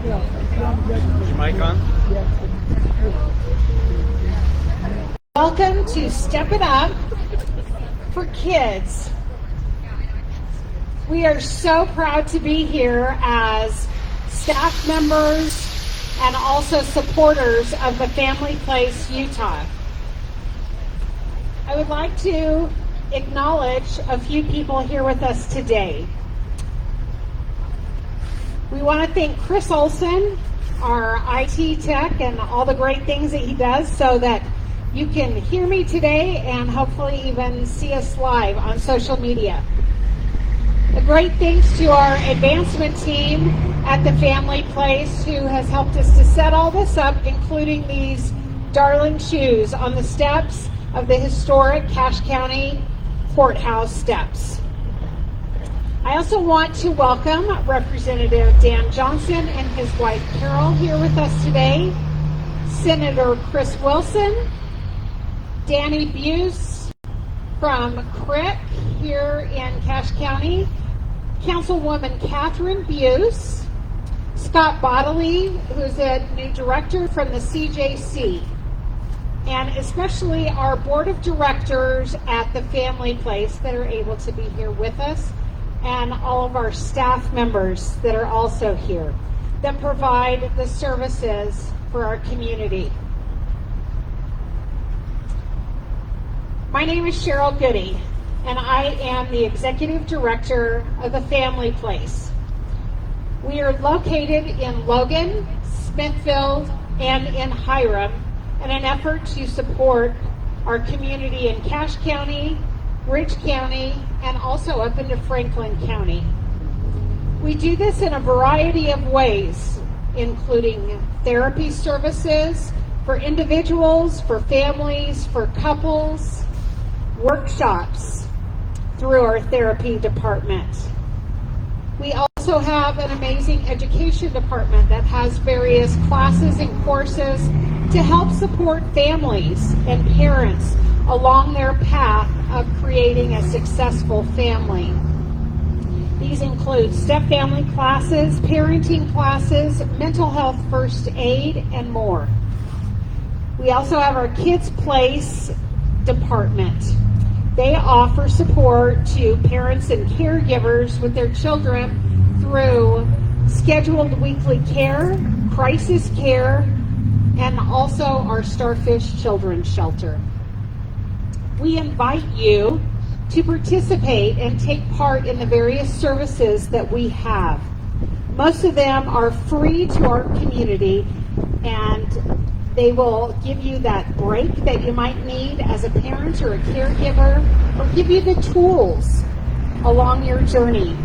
Is your mic on? Welcome to Step It Up for Kids. We are so proud to be here as staff members and also supporters of the Family Place Utah. I would like to acknowledge a few people here with us today. We want to thank Chris Olson, our IT tech, and all the great things that he does so that you can hear me today and hopefully even see us live on social media. A great thanks to our advancement team at the Family Place who has helped us to set all this up, including these darling shoes on the steps of the historic Cache County Courthouse steps. I also want to welcome Representative Dan Johnson and his wife Carol here with us today, Senator Chris Wilson, Danny Buse from Crick here in Cache County, Councilwoman Catherine Buse, Scott Bodley, who's a new director from the CJC, and especially our board of directors at the Family Place that are able to be here with us, and all of our staff members that are also here that provide the services for our community. My name is Cheryl Goody, and I am the Executive Director of the Family Place. We are located in Logan, Smithfield, and in Hiram in an effort to support our community in Cache County, Ridge County, and also up into Franklin County. We do this in a variety of ways, including therapy services for individuals, for families, for couples, workshops through our therapy department. We also have an amazing education department that has various classes and courses to help support families and parents along their path of creating a successful family. These include step family classes, parenting classes, mental health first aid, and more. We also have our Kids Place department. They offer support to parents and caregivers with their children through scheduled weekly care, crisis care, and also our Starfish Children's Shelter. We invite you to participate and take part in the various services that we have. Most of them are free to our community, and they will give you that break that you might need as a parent or a caregiver, or give you the tools along your journey.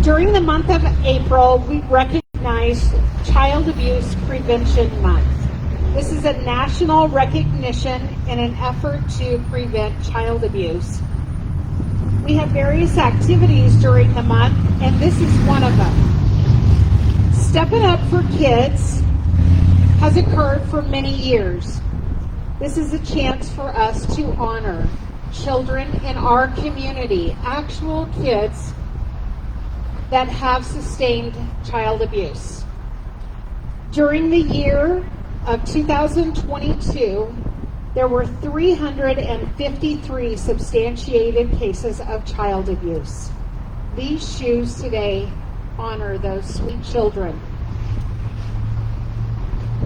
During the month of April, we recognize Child Abuse Prevention Month. This is a national recognition in an effort to prevent child abuse. We have various activities during the month, and this is one of them. Step It Up for Kids has occurred for many years. This is a chance for us to honor children in our community, actual kids that have sustained child abuse. During the year of 2022, there were 353 substantiated cases of child abuse. These shoes today honor those sweet children.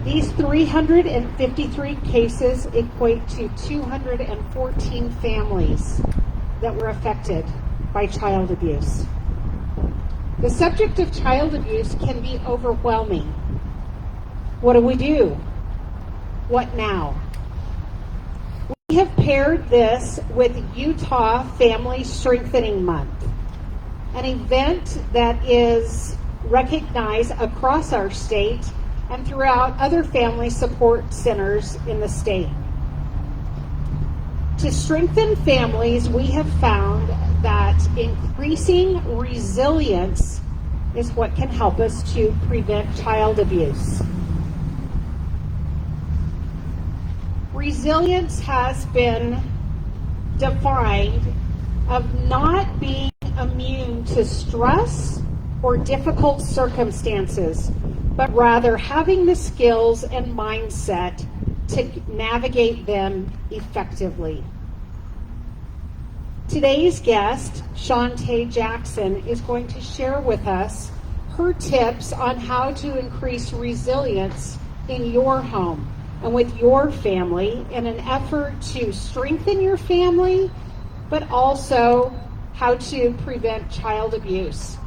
These 353 cases equate to 214 families that were affected by child abuse. The subject of child abuse can be overwhelming. What do we do? What now? We have paired this with Utah Family Strengthening Month, an event that is recognized across our state and throughout other family support centers in the state. To strengthen families, we have found that increasing resilience is what can help us to prevent child abuse. Resilience has been defined of not being immune to stress or difficult circumstances, but rather having the skills and mindset to navigate them effectively. Today's guest, Shante Jackson, is going to share with us her tips on how to increase resilience in your home and with your family in an effort to strengthen your family, but also how to prevent child abuse.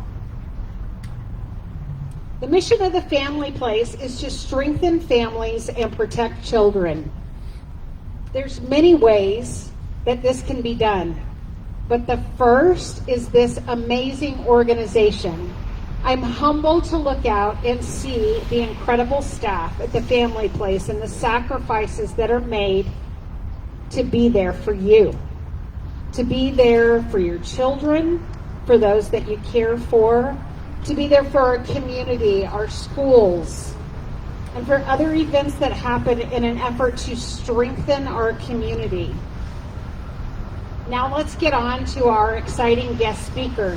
The mission of the Family Place is to strengthen families and protect children. There's many ways that this can be done, but the first is this amazing organization. I'm humbled to look out and see the incredible staff at the Family Place and the sacrifices that are made to be there for you, to be there for your children, for those that you care for, to be there for our community, our schools, and for other events that happen in an effort to strengthen our community. Now let's get on to our exciting guest speaker.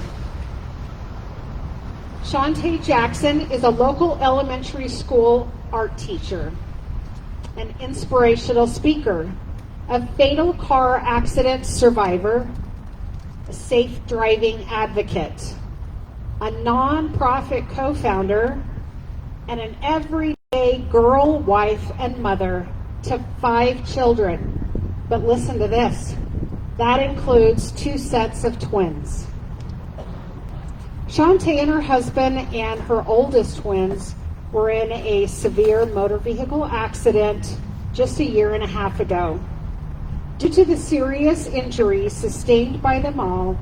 Shante Jackson is a local elementary school art teacher, an inspirational speaker, a fatal car accident survivor, a safe driving advocate, a nonprofit co-founder, and an everyday girl, wife, and mother to 5 children. But listen to this. That includes 2 sets of twins. Shante and her husband and her oldest twins were in a severe motor vehicle accident just a year and a half ago. Due to the serious injuries sustained by them all,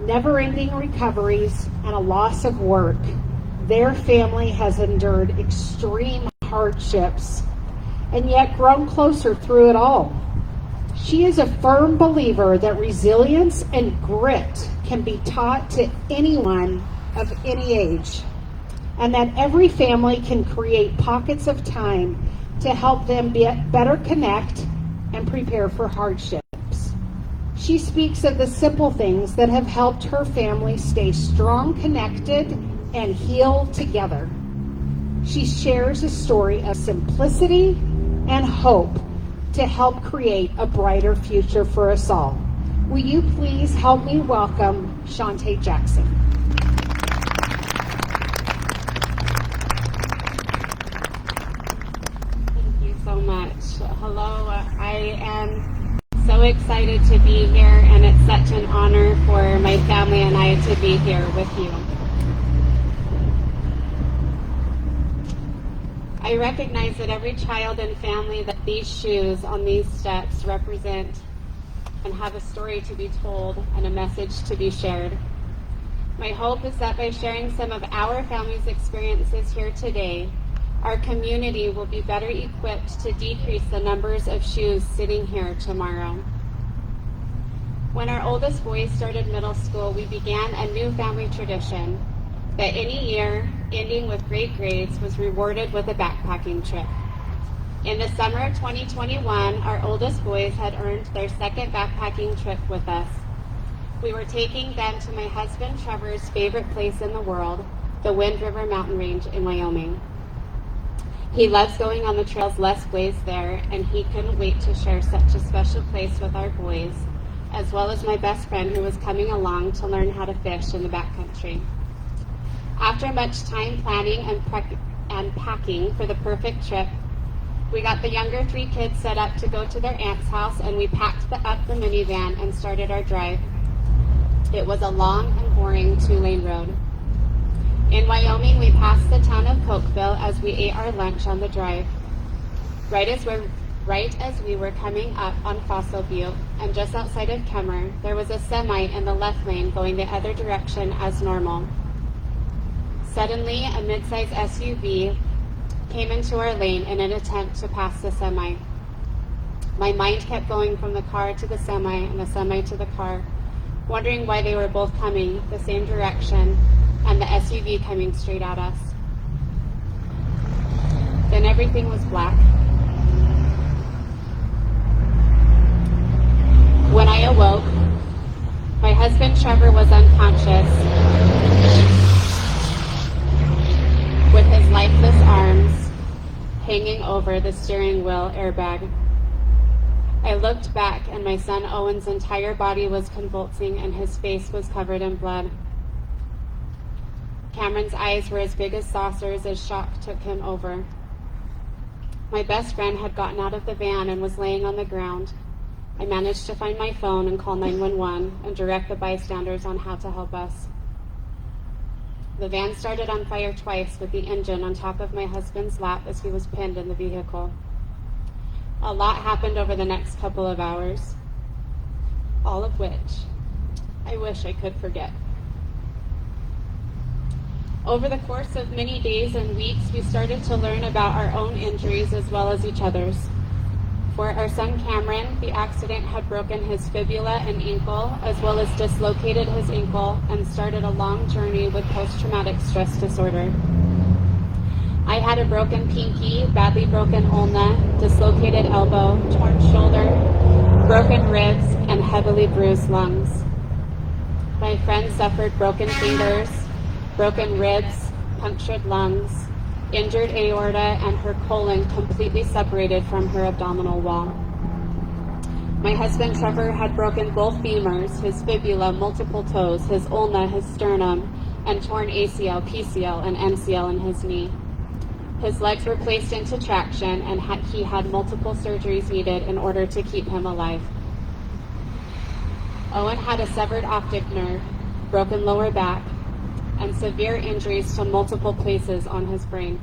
never-ending recoveries, and a loss of work, their family has endured extreme hardships and yet grown closer through it all. She is a firm believer that resilience and grit can be taught to anyone of any age, and that every family can create pockets of time to help them better connect and prepare for hardships. She speaks of the simple things that have helped her family stay strong, connected, and heal together. She shares a story of simplicity and hope to help create a brighter future for us all. Will you please help me welcome Shante Jackson? Thank you so much. Hello, I am so excited to be here, and it's such an honor for my family and I to be here with you. I recognize that every child and family that these shoes on these steps represent and have a story to be told and a message to be shared. My hope is that by sharing some of our family's experiences here today, our community will be better equipped to decrease the numbers of shoes sitting here tomorrow. When our oldest boy started middle school, we began a new family tradition that any year ending with great grades was rewarded with a backpacking trip. In the summer of 2021, our oldest boys had earned their second backpacking trip with us. We were taking them to my husband Trevor's favorite place in the world, the Wind River Mountain Range in Wyoming. He loves going on the trails Les blazed there, and he couldn't wait to share such a special place with our boys, as well as my best friend who was coming along to learn how to fish in the backcountry. After much time planning and packing for the perfect trip, we got the younger 3 kids set up to go to their aunt's house, and we packed up the minivan and started our drive. It was a long and boring 2-lane road. In Wyoming, we passed the town of Cokeville as we ate our lunch on the drive. Right as we were coming up on Fossil Butte and just outside of Kemmer, there was a semi in the left lane going the other direction as normal. Suddenly, a mid-size SUV came into our lane in an attempt to pass the semi. My mind kept going from the car to the semi and the semi to the car, wondering why they were both coming the same direction and the SUV coming straight at us. Then everything was black. When I awoke, my husband Trevor was unconscious. hanging over the steering wheel airbag. I looked back, and my son Owen's entire body was convulsing and his face was covered in blood. Cameron's eyes were as big as saucers as shock took him over. My best friend had gotten out of the van and was laying on the ground. I managed to find my phone and call 911 and direct the bystanders on how to help us. The van started on fire twice with the engine on top of my husband's lap as he was pinned in the vehicle. A lot happened over the next couple of hours, all of which I wish I could forget. Over the course of many days and weeks, we started to learn about our own injuries as well as each other's. For our son Cameron, the accident had broken his fibula and ankle, as well as dislocated his ankle and started a long journey with post-traumatic stress disorder. I had a broken pinky, badly broken ulna, dislocated elbow, torn shoulder, broken ribs, and heavily bruised lungs. My friend suffered broken fingers, broken ribs, punctured lungs, injured aorta, and her colon completely separated from her abdominal wall. My husband Trevor had broken both femurs, his fibula, multiple toes, his ulna, his sternum, and torn ACL, PCL, and MCL in his knee. His legs were placed into traction, and he had multiple surgeries needed in order to keep him alive. Owen had a severed optic nerve, broken lower back, and severe injuries to multiple places on his brain.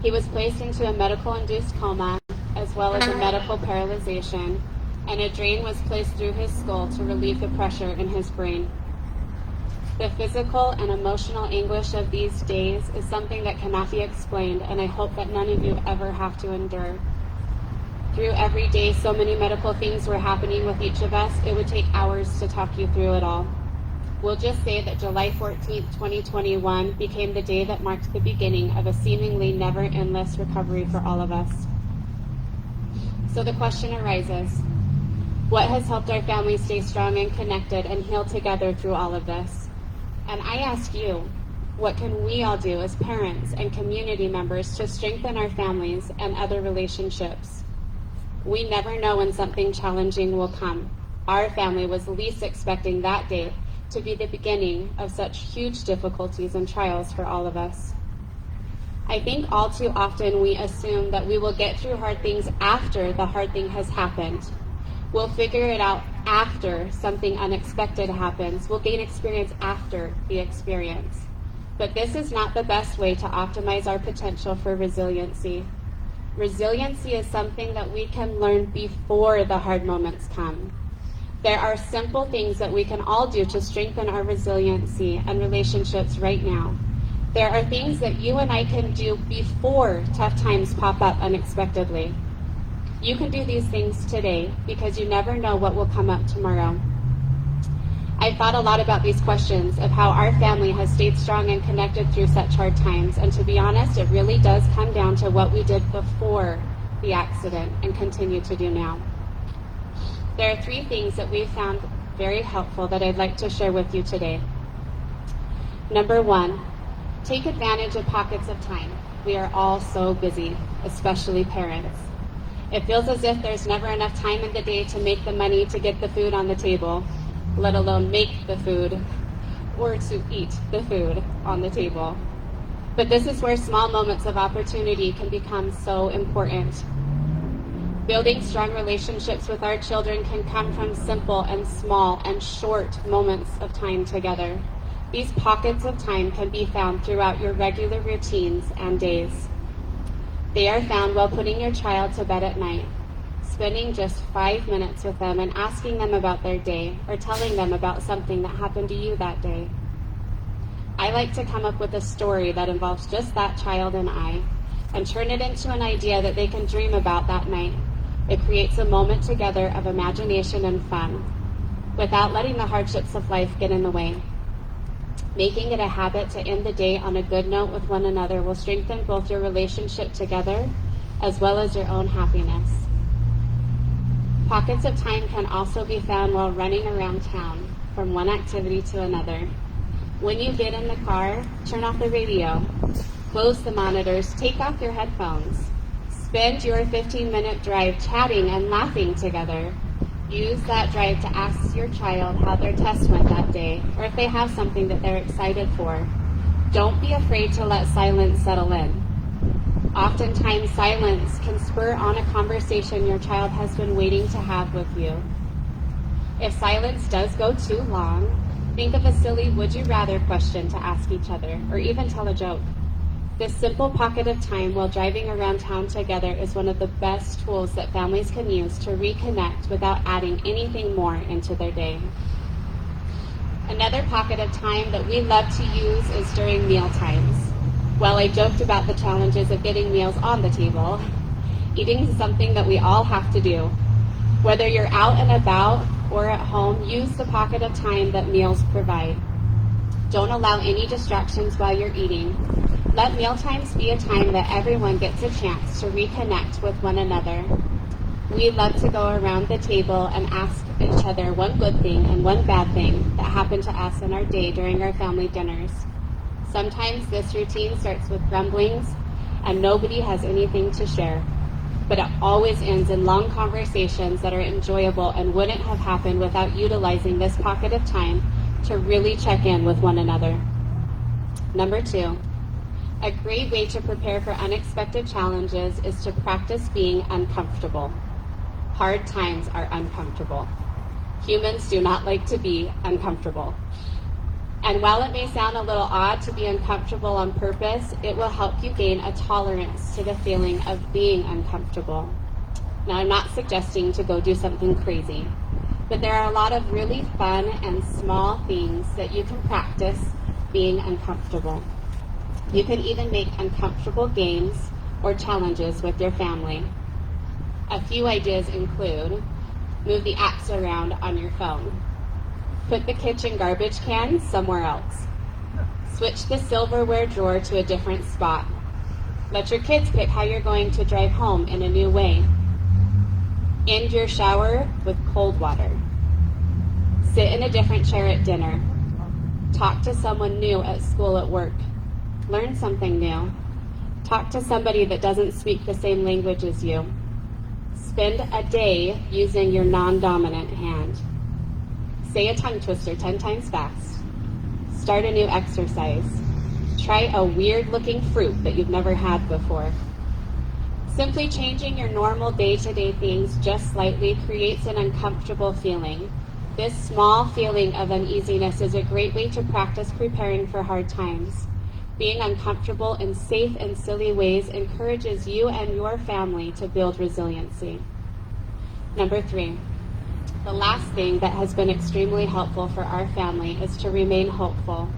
He was placed into a medical-induced coma, as well as a medical paralyzation, and a drain was placed through his skull to relieve the pressure in his brain. The physical and emotional anguish of these days is something that cannot be explained, and I hope that none of you ever have to endure. Through every day, so many medical things were happening with each of us, it would take hours to talk you through it all. We'll just say that July 14th, 2021 became the day that marked the beginning of a seemingly never-endless recovery for all of us. So the question arises, what has helped our family stay strong and connected and heal together through all of this? And I ask you, what can we all do as parents and community members to strengthen our families and other relationships? We never know when something challenging will come. Our family was least expecting that day to be the beginning of such huge difficulties and trials for all of us. I think all too often we assume that we will get through hard things after the hard thing has happened. We'll figure it out after something unexpected happens. We'll gain experience after the experience. But this is not the best way to optimize our potential for resiliency. Resiliency is something that we can learn before the hard moments come. There are simple things that we can all do to strengthen our resiliency and relationships right now. There are things that you and I can do before tough times pop up unexpectedly. You can do these things today because you never know what will come up tomorrow. I've thought a lot about these questions of how our family has stayed strong and connected through such hard times, and to be honest, it really does come down to what we did before the accident and continue to do now. There are 3 things that we've found very helpful that I'd like to share with you today. Number 1, take advantage of pockets of time. We are all so busy, especially parents. It feels as if there's never enough time in the day to make the money to get the food on the table, let alone make the food or to eat the food on the table. But this is where small moments of opportunity can become so important. Building strong relationships with our children can come from simple and small and short moments of time together. These pockets of time can be found throughout your regular routines and days. They are found while putting your child to bed at night, spending just 5 minutes with them and asking them about their day or telling them about something that happened to you that day. I like to come up with a story that involves just that child and I, and turn it into an idea that they can dream about that night. It creates a moment together of imagination and fun, without letting the hardships of life get in the way. Making it a habit to end the day on a good note with one another will strengthen both your relationship together as well as your own happiness. Pockets of time can also be found while running around town from one activity to another. When you get in the car, turn off the radio. Close the monitors, take off your headphones. Spend your 15-minute drive chatting and laughing together. Use that drive to ask your child how their test went that day, or if they have something that they're excited for. Don't be afraid to let silence settle in. Oftentimes, silence can spur on a conversation your child has been waiting to have with you. If silence does go too long, think of a silly would you rather question to ask each other, or even tell a joke. This simple pocket of time while driving around town together is one of the best tools that families can use to reconnect without adding anything more into their day. Another pocket of time that we love to use is during meal times. While I joked about the challenges of getting meals on the table, eating is something that we all have to do. Whether you're out and about or at home, use the pocket of time that meals provide. Don't allow any distractions while you're eating. Let meal times be a time that everyone gets a chance to reconnect with one another. We love to go around the table and ask each other one good thing and one bad thing that happened to us in our day during our family dinners. Sometimes this routine starts with grumblings and nobody has anything to share, but it always ends in long conversations that are enjoyable and wouldn't have happened without utilizing this pocket of time to really check in with one another. Number 2, a great way to prepare for unexpected challenges is to practice being uncomfortable. Hard times are uncomfortable. Humans do not like to be uncomfortable. And while it may sound a little odd to be uncomfortable on purpose, it will help you gain a tolerance to the feeling of being uncomfortable. Now, I'm not suggesting to go do something crazy, but there are a lot of really fun and small things that you can practice being uncomfortable. You can even make uncomfortable games or challenges with your family. A few ideas include: move the apps around on your phone. Put the kitchen garbage can somewhere else. Switch the silverware drawer to a different spot. Let your kids pick how you're going to drive home in a new way. End your shower with cold water. Sit in a different chair at dinner. Talk to someone new at school, at work. Learn something new. Talk to somebody that doesn't speak the same language as you. Spend a day using your non-dominant hand. Say a tongue twister 10 times fast. Start a new exercise. Try a weird-looking fruit that you've never had before. Simply changing your normal day-to-day things just slightly creates an uncomfortable feeling. This small feeling of uneasiness is a great way to practice preparing for hard times. Being uncomfortable in safe and silly ways encourages you and your family to build resiliency. Number 3, the last thing that has been extremely helpful for our family is to remain hopeful.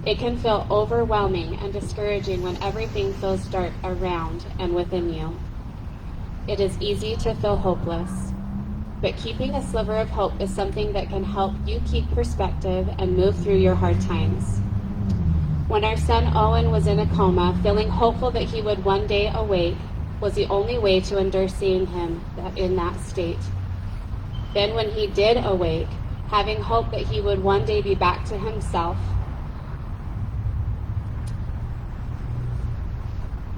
It can feel overwhelming and discouraging when everything feels dark around and within you. It is easy to feel hopeless, but keeping a sliver of hope is something that can help you keep perspective and move through your hard times. When our son Owen was in a coma, feeling hopeful that he would one day awake was the only way to endure seeing him in that state. Then when he did awake, having hope that he would one day be back to himself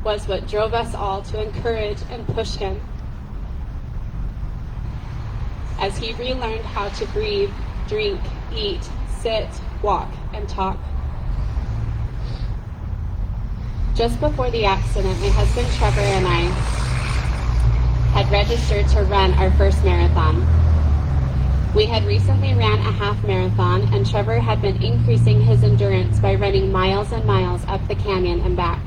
was what drove us all to encourage and push him as he relearned how to breathe, drink, eat, sit, walk, and talk. Just before the accident, my husband Trevor and I had registered to run our first marathon. We had recently ran a half marathon, and Trevor had been increasing his endurance by running miles and miles up the canyon and back.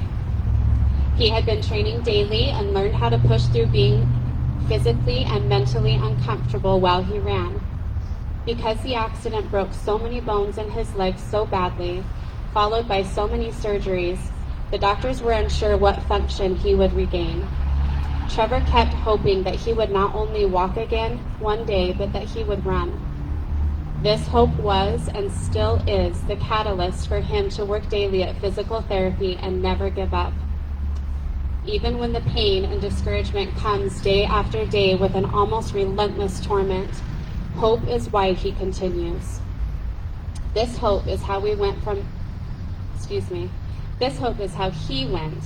He had been training daily and learned how to push through being physically and mentally uncomfortable while he ran. Because the accident broke so many bones in his legs so badly, followed by so many surgeries, the doctors were unsure what function he would regain. Trevor kept hoping that he would not only walk again one day, but that he would run. This hope was and still is the catalyst for him to work daily at physical therapy and never give up. Even when the pain and discouragement comes day after day with an almost relentless torment, hope is why he continues. This This hope is how he went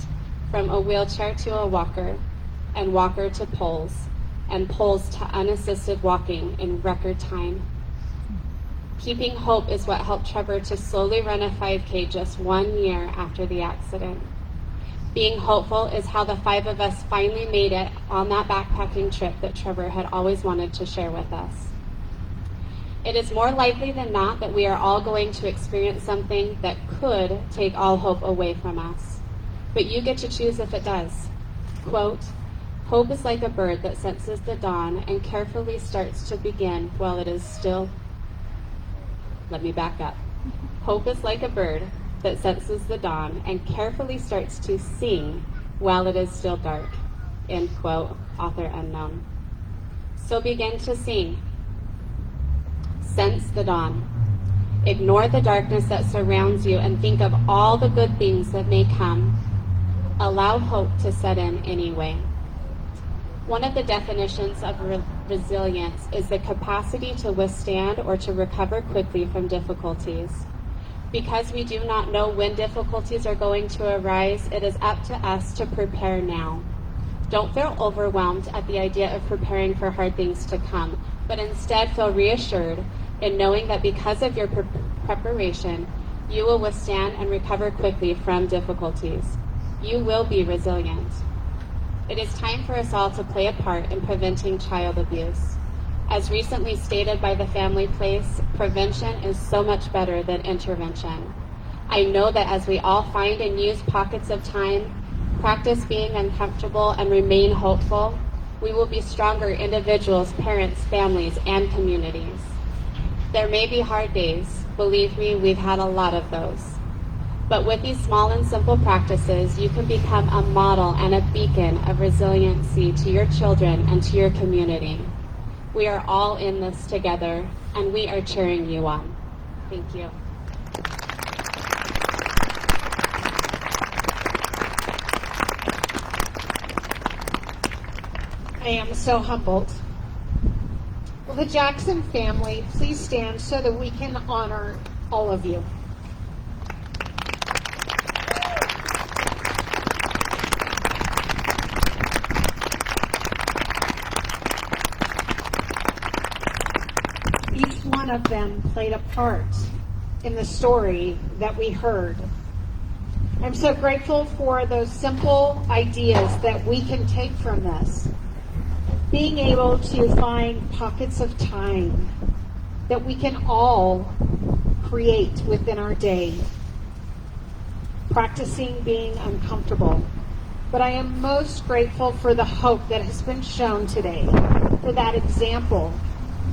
from a wheelchair to a walker, and walker to poles, and poles to unassisted walking in record time. Keeping hope is what helped Trevor to slowly run a 5K just 1 year after the accident. Being hopeful is how the 5 of us finally made it on that backpacking trip that Trevor had always wanted to share with us. It is more likely than not that we are all going to experience something that could take all hope away from us. But you get to choose if it does. Quote, "Hope is like a bird that senses the dawn and carefully starts to begin while it is still..." Let me back up. Hope is like a bird that senses the dawn and carefully starts to sing while it is still dark. End quote, author unknown. So begin to sing. Sense the dawn. Ignore the darkness that surrounds you and think of all the good things that may come. Allow hope to set in anyway. One of the definitions of resilience is the capacity to withstand or to recover quickly from difficulties. Because we do not know when difficulties are going to arise, it is up to us to prepare now. Don't feel overwhelmed at the idea of preparing for hard things to come, but instead feel reassured in knowing that because of your preparation, you will withstand and recover quickly from difficulties. You will be resilient. It is time for us all to play a part in preventing child abuse. As recently stated by the Family Place, prevention is so much better than intervention. I know that as we all find and use pockets of time, practice being uncomfortable, and remain hopeful, we will be stronger individuals, parents, families, and communities. There may be hard days. Believe me, we've had a lot of those. But with these small and simple practices, you can become a model and a beacon of resiliency to your children and to your community. We are all in this together, and we are cheering you on. Thank you. I am so humbled. Will the Jackson family please stand so that we can honor all of you? Each one of them played a part in the story that we heard. I'm so grateful for those simple ideas that we can take from this. Being able to find pockets of time that we can all create within our day. Practicing being uncomfortable. But I am most grateful for the hope that has been shown today, for that example,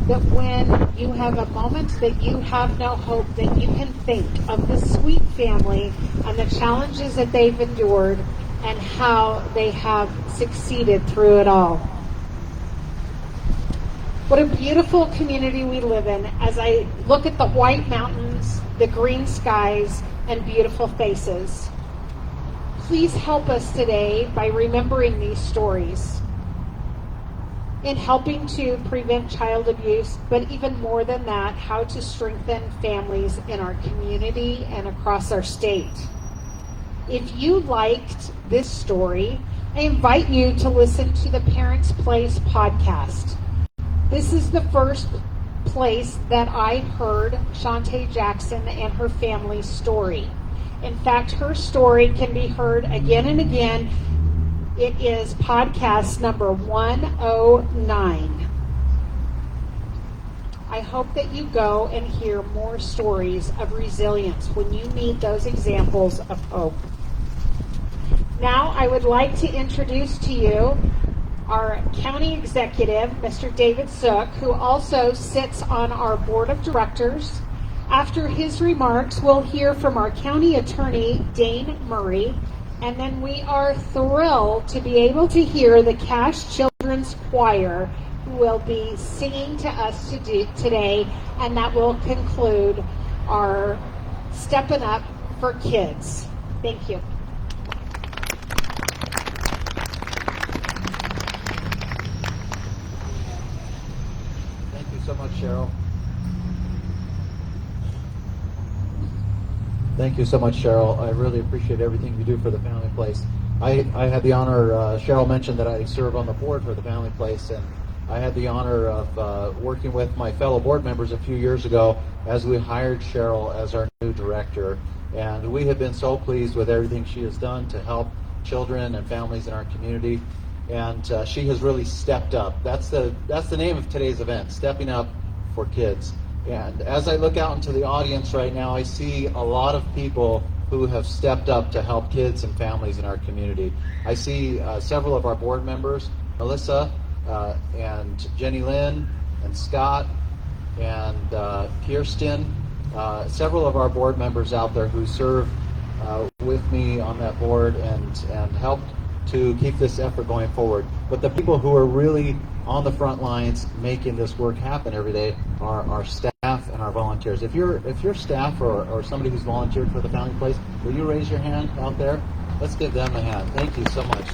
that when you have a moment that you have no hope, that you can think of the Sweet family and the challenges that they've endured and how they have succeeded through it all. What a beautiful community we live in as I look at the white mountains, the green skies, and beautiful faces. Please help us today by remembering these stories in helping to prevent child abuse, but even more than that, how to strengthen families in our community and across our state. If you liked this story, I invite you to listen to the Parents Place podcast. This is the first place that I heard Shantae Jackson and her family's story. In fact, her story can be heard again and again. It is podcast number 109. I hope that you go and hear more stories of resilience when you need those examples of hope. Now, I would like to introduce to you our county executive, Mr. David Sook, who also sits on our board of directors. After his remarks, we'll hear from our county attorney, Dane Murray, and then we are thrilled to be able to hear the Cash Children's Choir, who will be singing to us today, and that will conclude our Steppin' Up for Kids. Thank you. Thank you so much, Cheryl. Thank you so much, Cheryl. I really appreciate everything you do for the Family Place. I had the honor, Cheryl mentioned that I serve on the board for the Family Place, and I had the honor of working with my fellow board members a few years ago as we hired Cheryl as our new director. And we have been so pleased with everything she has done to help children and families in our community. And she has really stepped up. That's the name of today's event, Stepping Up for Kids. And as I look out into the audience right now, I see a lot of people who have stepped up to help kids and families in our community. I see several of our board members, Melissa and Jenny Lynn and Scott and Kirsten, several of our board members out there who serve with me on that board and helped to keep this effort going forward. But the people who are really on the front lines making this work happen every day are our staff and our volunteers. If you're staff or somebody who's volunteered for the Family Place, will you raise your hand out there? Let's give them a hand. Thank you so much.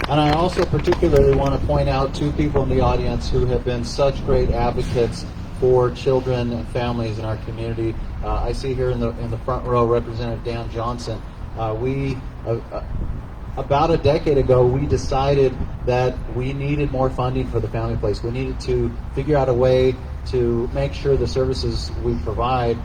And I also particularly want to point out two people in the audience who have been such great advocates for children and families in our community. I see here in the front row Representative Dan Johnson. About a decade ago, we decided that we needed more funding for the Family Place. We needed to figure out a way to make sure the services we provide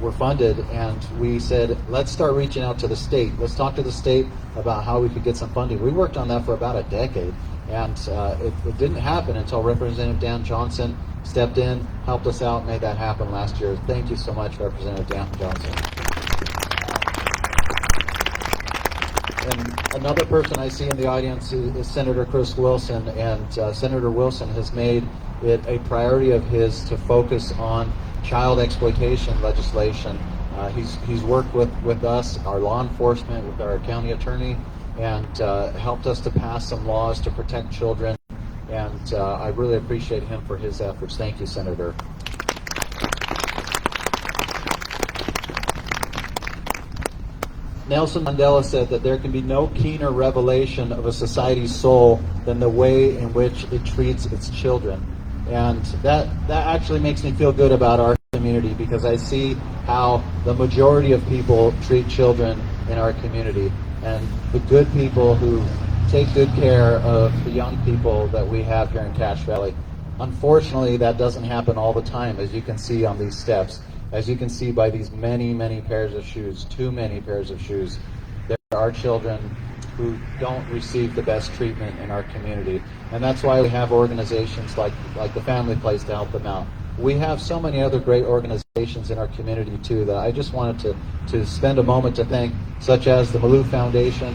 were funded, and we said, let's start reaching out to the state. Let's talk to the state about how we could get some funding. We worked on that for about a decade, and it didn't happen until Representative Dan Johnson stepped in, helped us out, made that happen last year. Thank you so much, Representative Dan Johnson. And another person I see in the audience is Senator Chris Wilson, and Senator Wilson has made it a priority of his to focus on child exploitation legislation. He's worked with us, our law enforcement, with our county attorney, and helped us to pass some laws to protect children. And I really appreciate him for his efforts. Thank you, Senator. Nelson Mandela said that there can be no keener revelation of a society's soul than the way in which it treats its children. And that actually makes me feel good about our community, because I see how the majority of people treat children in our community, and the good people who take good care of the young people that we have here in Cache Valley. Unfortunately, that doesn't happen all the time, as you can see on these steps. As you can see by these many, many pairs of shoes, too many pairs of shoes, there are children who don't receive the best treatment in our community. And that's why we have organizations like the Family Place to help them out. We have so many other great organizations in our community too that I just wanted to spend a moment to thank, such as the Malou Foundation,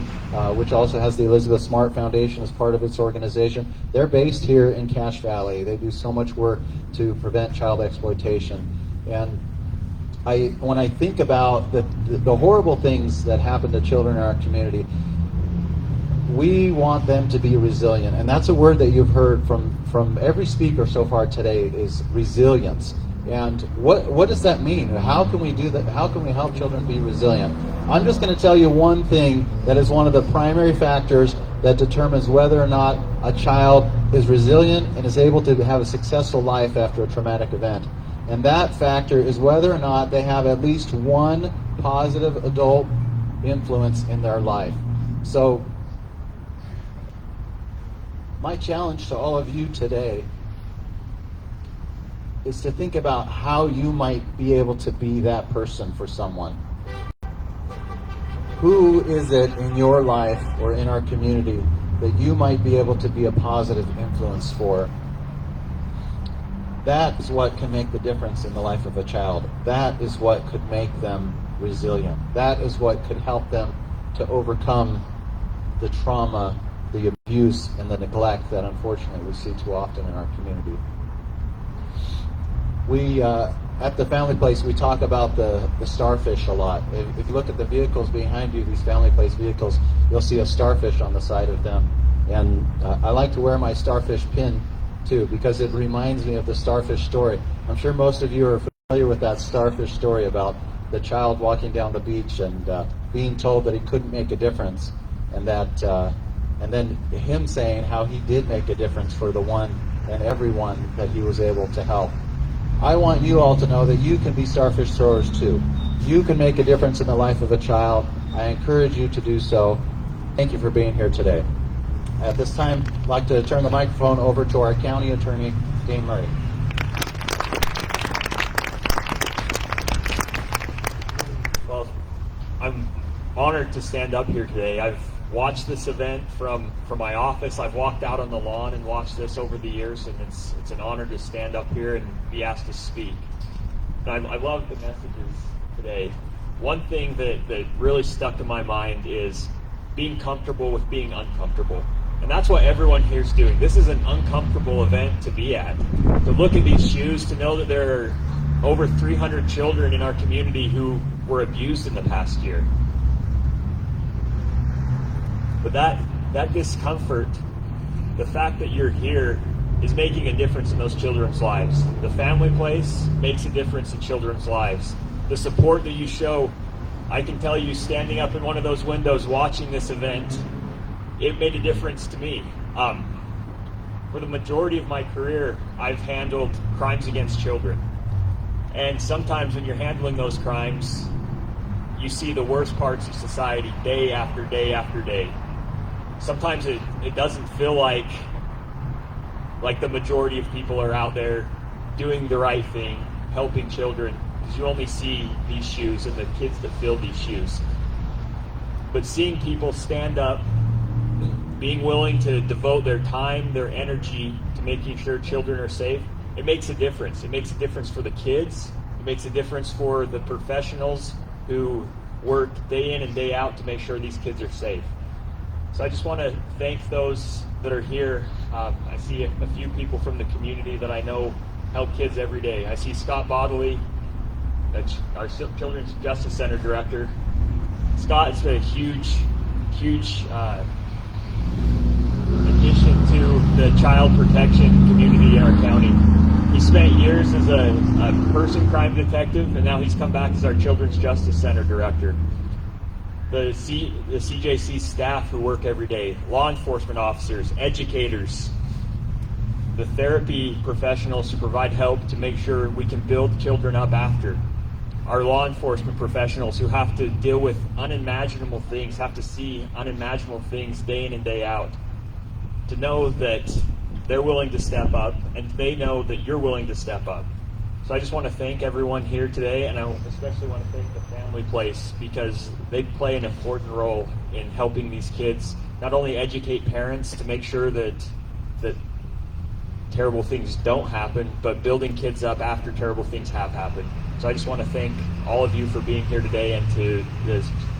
which also has the Elizabeth Smart Foundation as part of its organization. They're based here in Cache Valley. They do so much work to prevent child exploitation. And when I think about the horrible things that happen to children in our community, we want them to be resilient. And that's a word that you've heard from every speaker so far today, is resilience. And what does that mean? How can we do that? How can we help children be resilient? I'm just going to tell you one thing that is one of the primary factors that determines whether or not a child is resilient and is able to have a successful life after a traumatic event. And that factor is whether or not they have at least one positive adult influence in their life. So my challenge to all of you today is to think about how you might be able to be that person for someone. Who is it in your life or in our community that you might be able to be a positive influence for? That is what can make the difference in the life of a child. That is what could make them resilient. That is what could help them to overcome the trauma, the abuse, and the neglect that unfortunately we see too often in our community. We, at the Family Place, we talk about the starfish a lot. If you look at the vehicles behind you, these Family Place vehicles, you'll see a starfish on the side of them. And I like to wear my starfish pin too, because it reminds me of the starfish story. I'm sure most of you are familiar with that starfish story about the child walking down the beach and being told that he couldn't make a difference, and that and then him saying how he did make a difference for the one and everyone that he was able to help. I want you all to know that you can be starfish throwers too. You can make a difference in the life of a child. I encourage you to do so. Thank you for being here today. At this time, I'd like to turn the microphone over to our county attorney, Dane Murray. Well, I'm honored to stand up here today. I've watched this event from my office. I've walked out on the lawn and watched this over the years, and it's an honor to stand up here and be asked to speak. And I love the messages today. One thing that really stuck in my mind is being comfortable with being uncomfortable. And that's what everyone here is doing. This is an uncomfortable event to be at. To look at these shoes, to know that there are over 300 children in our community who were abused in the past year. But that discomfort, the fact that you're here, is making a difference in those children's lives. The family place makes a difference in children's lives. The support that you show, I can tell you, standing up in one of those windows watching this event, it made a difference to me. For the majority of my career, I've handled crimes against children. And sometimes when you're handling those crimes, you see the worst parts of society day after day after day. Sometimes it doesn't feel like the majority of people are out there doing the right thing, helping children, because you only see these shoes and the kids that fill these shoes. But seeing people stand up, being willing to devote their time, their energy to making sure children are safe, it makes a difference. It makes a difference for the kids. It makes a difference for the professionals who work day in and day out to make sure these kids are safe. So I just want to thank those that are here. I see a few people from the community that I know help kids every day. I see Scott Bodley, that's our Children's Justice Center director. Scott is a huge addition to the child protection community in our county. He spent years as a person crime detective, and now he's come back as our Children's Justice Center director. The CJC staff who work every day, law enforcement officers, educators, the therapy professionals who provide help to make sure we can build children up after, our law enforcement professionals who have to deal with unimaginable things, have to see unimaginable things day in and day out, to know that they're willing to step up and they know that you're willing to step up. So I just want to thank everyone here today, and I especially want to thank the family place, because they play an important role in helping these kids not only educate parents to make sure that terrible things don't happen, but building kids up after terrible things have happened. So I just want to thank all of you for being here today, and to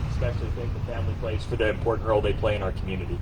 especially thank the family place for the important role they play in our community.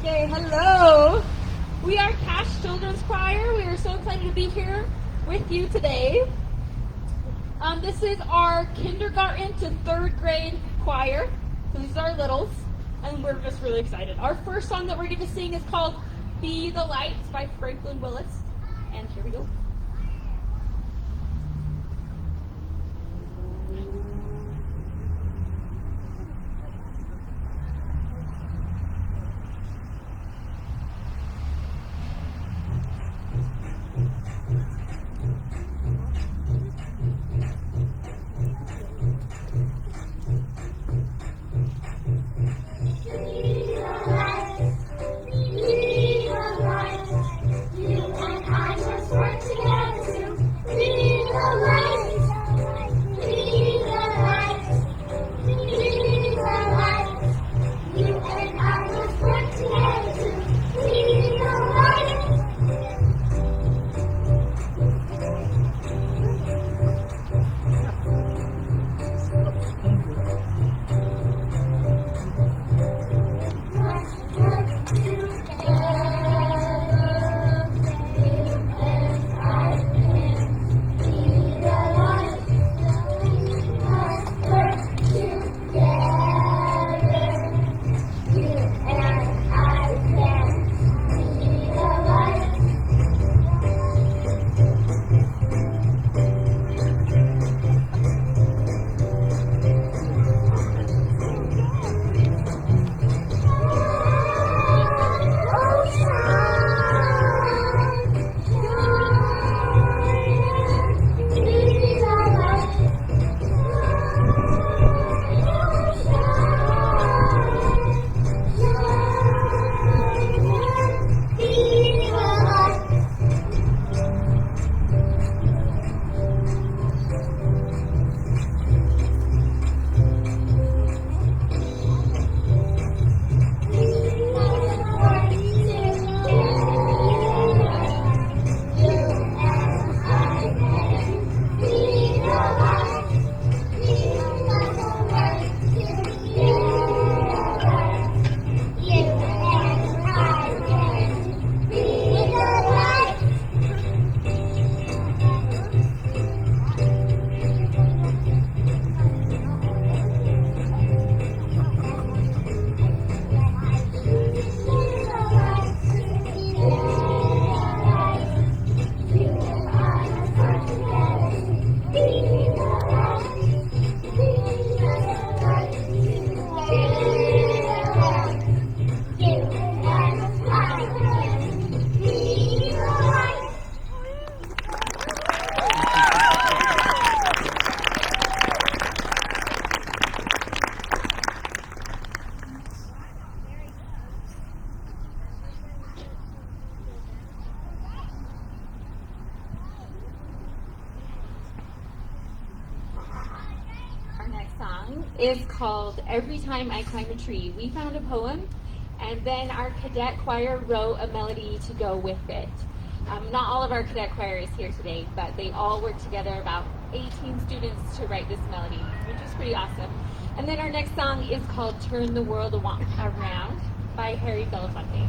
Okay, hello. We are Cash Children's Choir. We are so excited to be here with you today. This is our kindergarten to 3rd grade choir. So these are our littles, and we're just really excited. Our first song that we're going to sing is called Be the Light by Franklin Willis. And here we go. Is called Every Time I Climb a Tree. We found a poem, and then our cadet choir wrote a melody to go with it. Not all of our cadet choir is here today, but they all worked together, about 18 students, to write this melody, which is pretty awesome. And then our next song is called Turn the World Around by Harry Belafonte.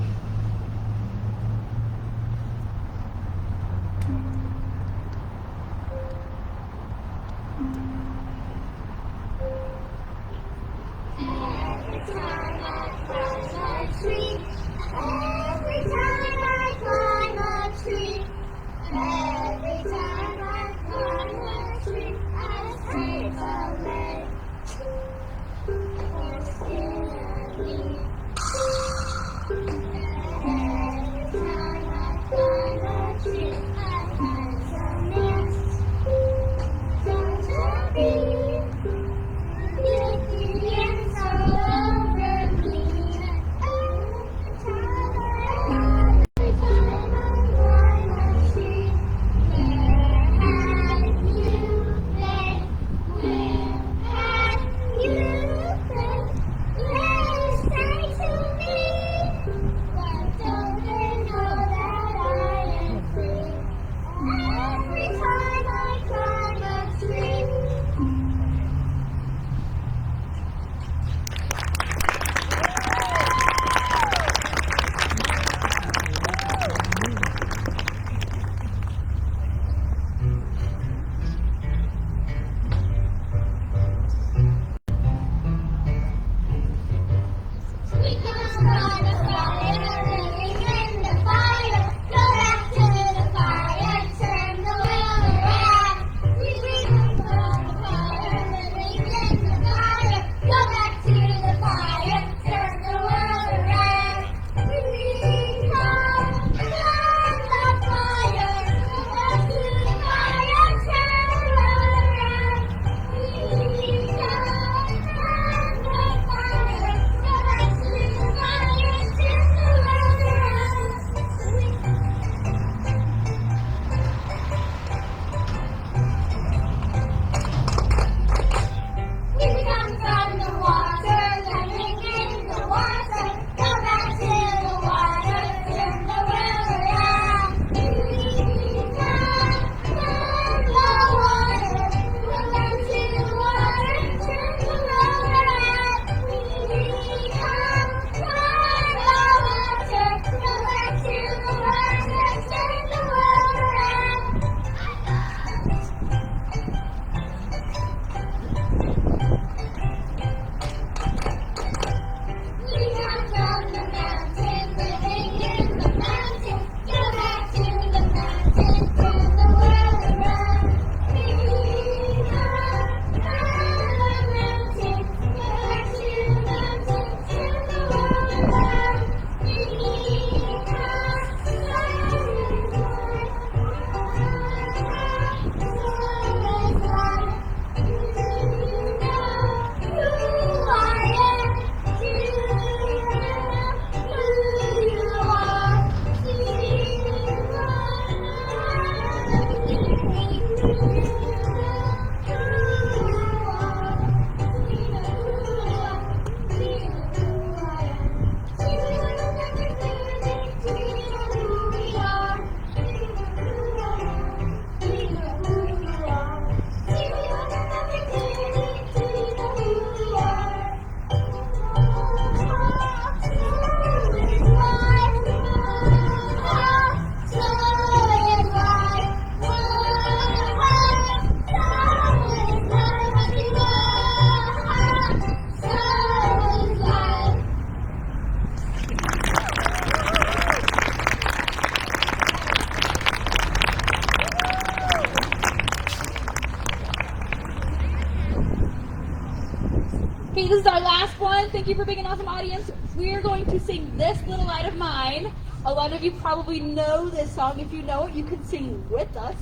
Okay, this is our last one. Thank you for being an awesome audience. We're going to sing This Little Light of Mine. A lot of you probably know this song. If you know it, you can sing with us.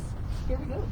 Here we go.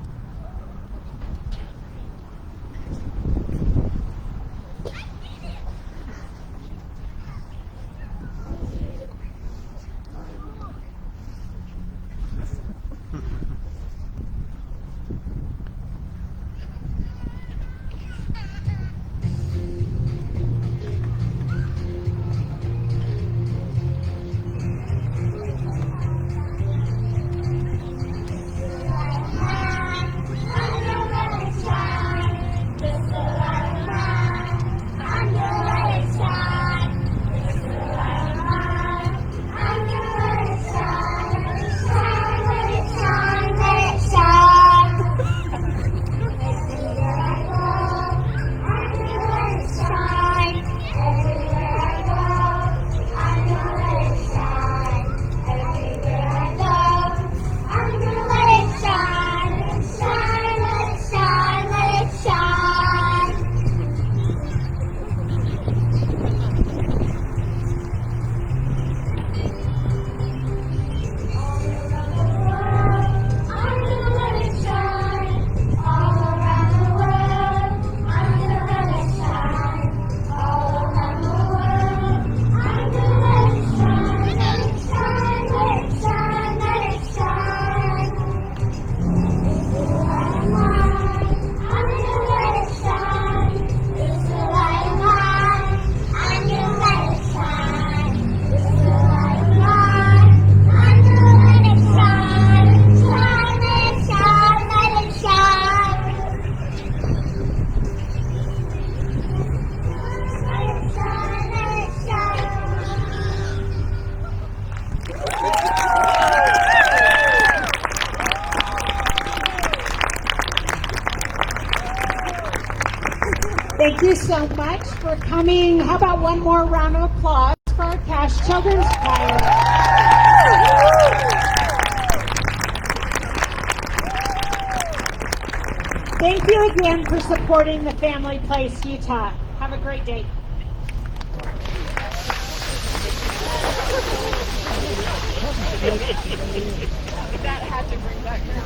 Thank you so much for coming. How about one more round of applause for our cash Children's Choir. Thank you again for supporting the Family Place Utah. Have a great day. That had to bring back your